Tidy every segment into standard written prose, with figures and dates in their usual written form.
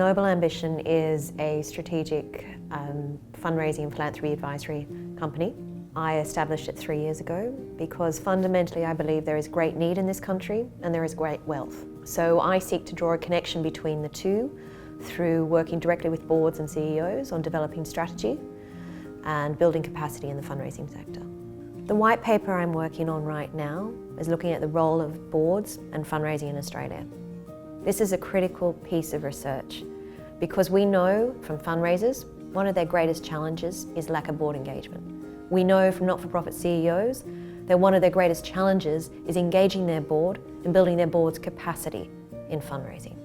Noble Ambition is a strategic fundraising and philanthropy advisory company. I established it 3 years ago because fundamentally I believe there is great need in this country and there is great wealth. So I seek to draw a connection between the two through working directly with boards and CEOs on developing strategy and building capacity in the fundraising sector. The white paper I'm working on right now is looking at the role of boards and fundraising in Australia. This is a critical piece of research because we know from fundraisers one of their greatest challenges is lack of board engagement. We know from not-for-profit CEOs that one of their greatest challenges is engaging their board and building their board's capacity in fundraising.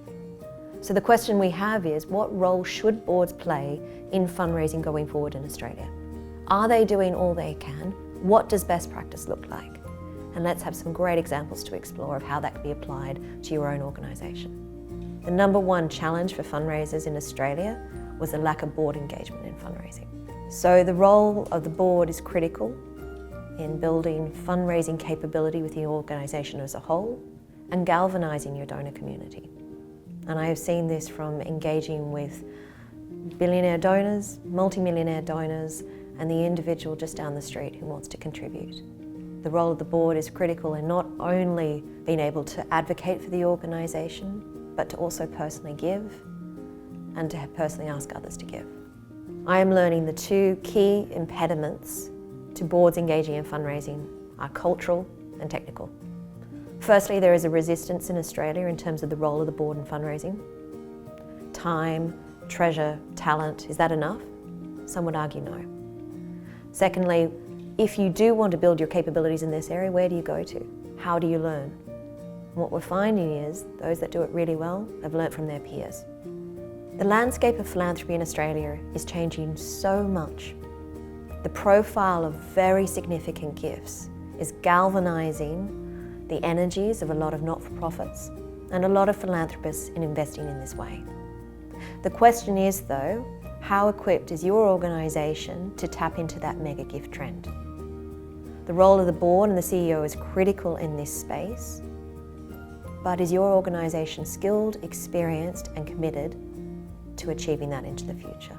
So the question we have is, what role should boards play in fundraising going forward in Australia? Are they doing all they can? What does best practice look like? And let's have some great examples to explore of how that can be applied to your own organisation. The number one challenge for fundraisers in Australia was the lack of board engagement in fundraising. So the role of the board is critical in building fundraising capability with the organisation as a whole and galvanising your donor community. And I have seen this from engaging with billionaire donors, multi-millionaire donors, and the individual just down the street who wants to contribute. The role of the board is critical in not only being able to advocate for the organisation, but to also personally give and to personally ask others to give. I am learning the two key impediments to boards engaging in fundraising are cultural and technical. Firstly, there is a resistance in Australia in terms of the role of the board in fundraising. Time, treasure, talent, is that enough? Some would argue no. Secondly, if you do want to build your capabilities in this area, where do you go to? How do you learn? And what we're finding is those that do it really well have learnt from their peers. The landscape of philanthropy in Australia is changing so much. The profile of very significant gifts is galvanising the energies of a lot of not-for-profits and a lot of philanthropists in investing in this way. The question is, though, how equipped is your organisation to tap into that mega gift trend? The role of the board and the CEO is critical in this space, but is your organisation skilled, experienced and committed to achieving that into the future?